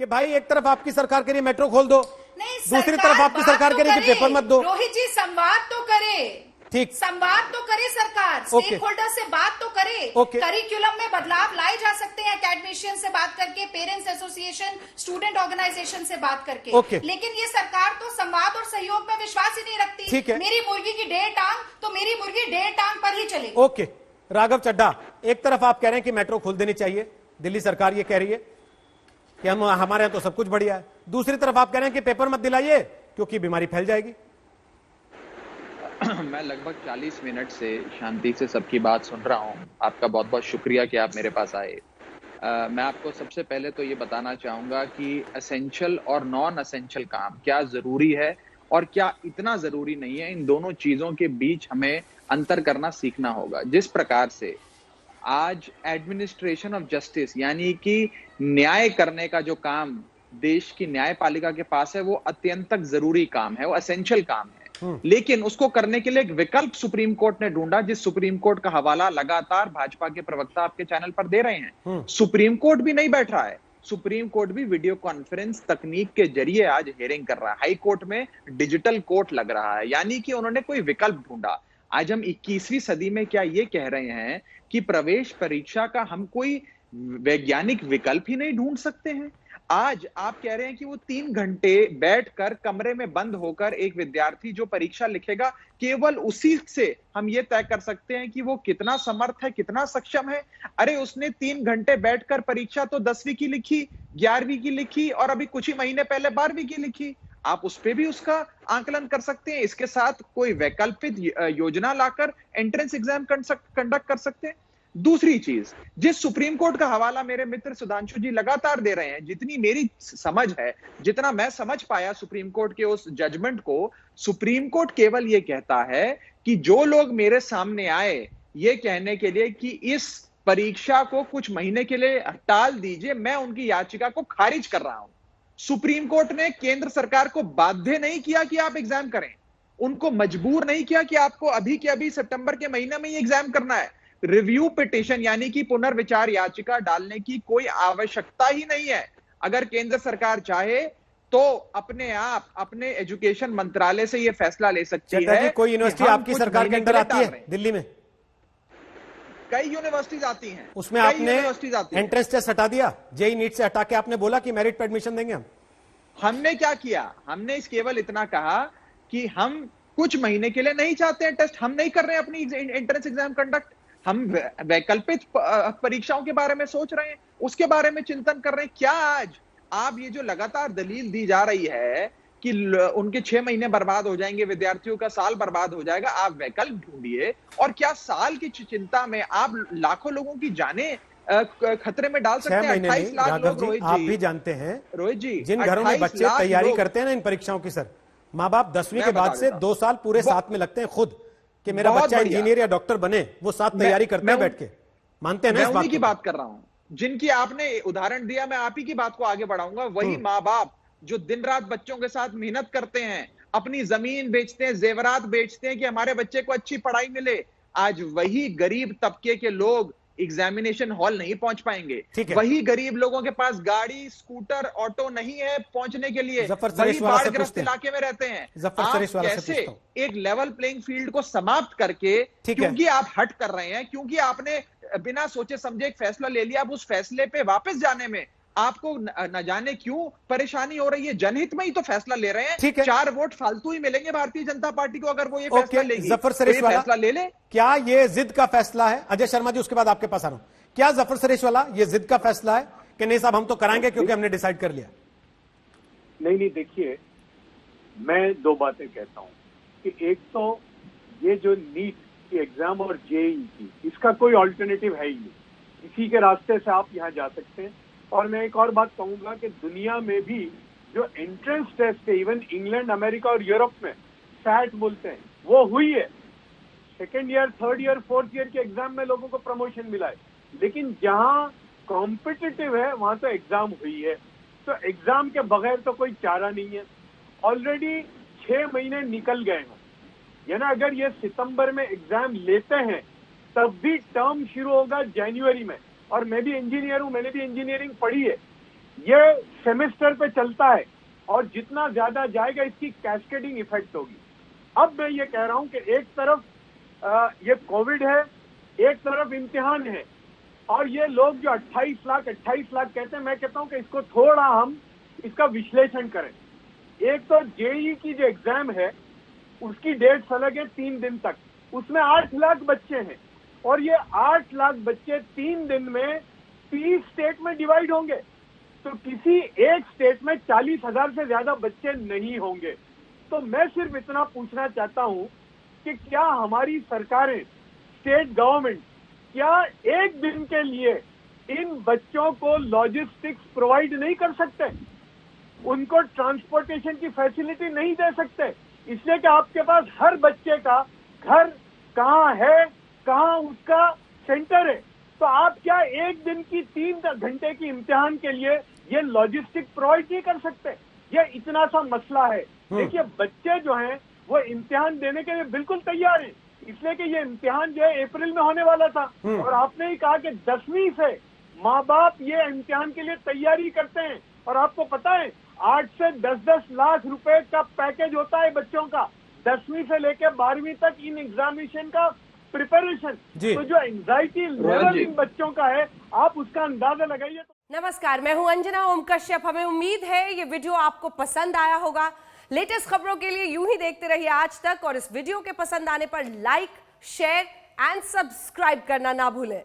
कि भाई एक तरफ आपकी सरकार कह रही है मेट्रो खोल दो, नहीं, दूसरी तरफ आपकी सरकार कह रही है कि पेपर मत दो। रोहित जी संवाद तो करे, ठीक, संवाद तो करे सरकार, स्टेक होल्डर से बात तो करे। करिकुलम में बदलाव लाए जा सकते हैं एकेडमिशियन से बात करके, पेरेंट्स एसोसिएशन, स्टूडेंट ऑर्गेनाइजेशन से बात करके। लेकिन ये सरकार तो संवाद और सहयोग में विश्वास ही नहीं रखती। मेरी मुर्गी की 1.5 टांग तो मेरी मुर्गी 1.5 टांग पर ही चलेगी। ओके, राघव चड्ढा, एक तरफ आप कह रहे हैं कि मेट्रो खोल देनी चाहिए, दिल्ली सरकार ये कह रही है कि हम हमारे यहां तो सब कुछ बढ़िया है, दूसरी तरफ आप कह रहे हैं कि पेपर मत दिलाइए क्योंकि बीमारी फैल जाएगी। मैं लगभग 40 मिनट से शांति से सबकी बात सुन रहा हूं। आपका बहुत बहुत शुक्रिया कि आप मेरे पास आए। मैं आपको सबसे पहले तो ये बताना चाहूंगा कि एसेंशियल और नॉन एसेंशियल काम क्या जरूरी है और क्या इतना जरूरी नहीं है, इन दोनों चीजों के बीच हमें अंतर करना सीखना होगा। जिस प्रकार से आज एडमिनिस्ट्रेशन ऑफ जस्टिस यानी कि न्याय करने का जो काम देश की न्यायपालिका के पास है, वो अत्यंत जरूरी काम है, वो एसेंशियल काम है। लेकिन उसको करने के लिए एक विकल्प सुप्रीम कोर्ट ने ढूंढा, जिस सुप्रीम कोर्ट का हवाला लगातार भाजपा के प्रवक्ता आपके चैनल पर दे रहे हैं। सुप्रीम कोर्ट भी नहीं बैठ रहा है, सुप्रीम कोर्ट भी वीडियो कॉन्फ्रेंस तकनीक के जरिए आज हियरिंग कर रहा है। हाई कोर्ट में डिजिटल कोर्ट लग रहा है, यानी कि उन्होंने कोई विकल्प ढूंढा। आज हम 21वीं सदी में क्या ये कह रहे हैं कि प्रवेश परीक्षा का हम कोई वैज्ञानिक विकल्प ही नहीं ढूंढ सकते हैं? आज आप कह रहे हैं कि वो 3 घंटे बैठकर कमरे में बंद होकर एक विद्यार्थी जो परीक्षा लिखेगा, केवल उसी से हम ये तय कर सकते हैं कि वो कितना समर्थ है, कितना सक्षम है। अरे उसने 3 घंटे बैठकर परीक्षा तो 10वीं की लिखी, 11वीं की लिखी और अभी कुछ ही महीने पहले 12वीं की लिखी। आप उस पे भी उसका आकलन कर सकते हैं। इसके साथ कोई वैकल्पिक योजना लाकर एंट्रेंस एग्जाम कंडक्ट कर सकते हैं। दूसरी चीज, जिस सुप्रीम कोर्ट का हवाला मेरे मित्र सुधांशु जी लगातार दे रहे हैं, जितनी मेरी समझ है, जितना मैं समझ पाया सुप्रीम कोर्ट के उस जजमेंट को, सुप्रीम कोर्ट केवल ये कहता है कि जो लोग मेरे सामने आए ये कहने के लिए कि इस परीक्षा को कुछ महीने के लिए टाल दीजिए, मैं उनकी याचिका को खारिज कर रहा हूं। सुप्रीम कोर्ट ने केंद्र सरकार को बाध्य नहीं किया कि आप एग्जाम करें, उनको मजबूर नहीं किया कि आपको अभी के अभी सितंबर के महीने में ही एग्जाम करना है। रिव्यू पिटीशन यानी कि पुनर्विचार याचिका डालने की कोई आवश्यकता ही नहीं है। अगर केंद्र सरकार चाहे तो अपने आप अपने एजुकेशन मंत्रालय से यह फैसला ले सकती है। कोई यूनिवर्सिटी आपकी सरकार के अंदर आती है? दिल्ली में कई यूनिवर्सिटीज आती हैं, उसमें आपने एंट्रेंस टेस्ट हटा दिया, जेई नीट से हटा के आपने बोला कि मेरिट पे एडमिशन देंगे हम। हमने क्या किया? हमने केवल इतना कहा कि हम कुछ महीने के लिए नहीं चाहते हैं टेस्ट, हम नहीं कर रहे हैं अपनी एंट्रेंस एग्जाम कंडक्ट, हम वैकल्पिक परीक्षाओं के बारे में सोच रहे हैं, उसके बारे में चिंतन कर रहे हैं। क्या आज आप ये जो लगातार दलील दी जा रही है कि उनके 6 महीने बर्बाद हो जाएंगे, विद्यार्थियों का साल बर्बाद हो जाएगा, आप वैकल्प ढूंढिए। और क्या साल की चिंता में आप लाखों लोगों की जानें खतरे में डाल सकते हैं? 28 लाख लोग, रोहित जी, आप भी जानते हैं, रोहित जी, जिन घरों में बच्चे तैयारी करते हैं ना इन परीक्षाओं की, सर, माँ बाप 10वीं के बाद से 2 साल पूरे साथ में लगते हैं खुद कि मेरा बच्चा इंजीनियर या डॉक्टर बने, वो साथ तैयारी करते हैं बैठ के, मानते हैं ना? मैं उन्हीं की बात कर रहा हूं जिनकी आपने उदाहरण दिया। मैं आप ही की बात को आगे बढ़ाऊंगा। वही माँ बाप जो दिन रात बच्चों के साथ मेहनत करते हैं, अपनी जमीन बेचते हैं, जेवरात बेचते हैं कि हमारे बच्चे को अच्छी पढ़ाई मिले, आज वही गरीब तबके के लोग एग्जामिनेशन हॉल नहीं पहुंच पाएंगे। वही गरीब लोगों के पास गाड़ी, स्कूटर, ऑटो नहीं है पहुंचने के लिए, वही बाढ़ग्रस्त इलाके में रहते हैं। आप कैसे एक लेवल प्लेइंग फील्ड को समाप्त करके, क्योंकि आप हट कर रहे हैं, क्योंकि आपने बिना सोचे समझे एक फैसला ले लिया, अब उस फैसले पे वापस जाने में आपको न जाने क्यों परेशानी हो रही है। जनहित में ही तो फैसला ले रहे हैं। 4 वोट फालतू ही मिलेंगे भारतीय जनता पार्टी को अगर वो ये फैसला लेगी। जफर सरेश वाला फैसला ले ले। क्या ये जिद का फैसला है? अजय शर्मा जी, उसके बाद आपके पास आ रहा हूं। क्या जफर सरेश वाला ये जिद का फैसला है कि नहीं साहब हम तो कराएंगे क्योंकि हमने डिसाइड कर लिया? नहीं, देखिए, मैं 2 बातें कहता हूं कि एक तो ये जो नीट की एग्जाम और जेईई की, इसका कोई ऑल्टरनेटिव है ही नहीं। इसी के रास्ते से आप यहां जा सकते हैं। और मैं एक और बात कहूंगा कि दुनिया में भी जो एंट्रेंस टेस्ट है, इवन इंग्लैंड, अमेरिका और यूरोप में सैट बोलते हैं, वो हुई है। 2nd year, 3rd year, 4th year के एग्जाम में लोगों को प्रमोशन मिला है। लेकिन जहां कॉम्पिटिटिव है वहां तो एग्जाम हुई है। तो एग्जाम के बगैर तो कोई चारा नहीं है। ऑलरेडी 6 महीने निकल गए हैं, यानी अगर ये सितंबर में एग्जाम लेते हैं तब भी टर्म शुरू होगा जनवरी में। और मैं भी इंजीनियर हूं, मैंने भी इंजीनियरिंग पढ़ी है। ये सेमेस्टर पे चलता है और जितना ज्यादा जाएगा इसकी कैस्केडिंग इफेक्ट होगी। अब मैं ये कह रहा हूं कि एक तरफ ये कोविड है, एक तरफ इम्तिहान है, और ये लोग जो 28 लाख कहते हैं, मैं कहता हूं कि इसको थोड़ा हम इसका विश्लेषण करें। एक तो जेईई की जो एग्जाम है उसकी डेट्स अलग है 3 दिन तक, उसमें 8 लाख बच्चे हैं, और ये 8 लाख बच्चे 3 दिन में 30 स्टेट में डिवाइड होंगे, तो किसी एक स्टेट में 40,000 से ज्यादा बच्चे नहीं होंगे। तो मैं सिर्फ इतना पूछना चाहता हूं कि क्या हमारी सरकारें, स्टेट गवर्नमेंट, क्या एक दिन के लिए इन बच्चों को लॉजिस्टिक्स प्रोवाइड नहीं कर सकते, उनको ट्रांसपोर्टेशन की फैसिलिटी नहीं दे सकते, इसलिए कि आपके पास हर बच्चे का घर कहाँ है, कहाँ उसका सेंटर है, तो आप क्या एक दिन की 3 घंटे की इम्तिहान के लिए ये लॉजिस्टिक प्रोवाइड नहीं कर सकते? ये इतना सा मसला है। देखिए, बच्चे जो हैं वो इम्तिहान देने के लिए बिल्कुल तैयार हैं, इसलिए कि ये इम्तिहान जो है अप्रैल में होने वाला था, और आपने ही कहा कि 10वीं से माँ बाप ये इम्तिहान के लिए तैयारी करते हैं, और आपको पता है 8 से 10-10 लाख रुपए का पैकेज होता है बच्चों का 10वीं से लेकर 12वीं तक इन एग्जामिनेशन का प्रिपरेशन। तो जो एंजाइटी लेवल इन बच्चों का है, आप उसका अंदाजा लगाइए। नमस्कार, मैं हूं अंजना ओम कश्यप। हमें उम्मीद है ये वीडियो आपको पसंद आया होगा। लेटेस्ट खबरों के लिए यूं ही देखते रहिए आज तक, और इस वीडियो के पसंद आने पर लाइक, शेयर एंड सब्सक्राइब करना ना भूलें।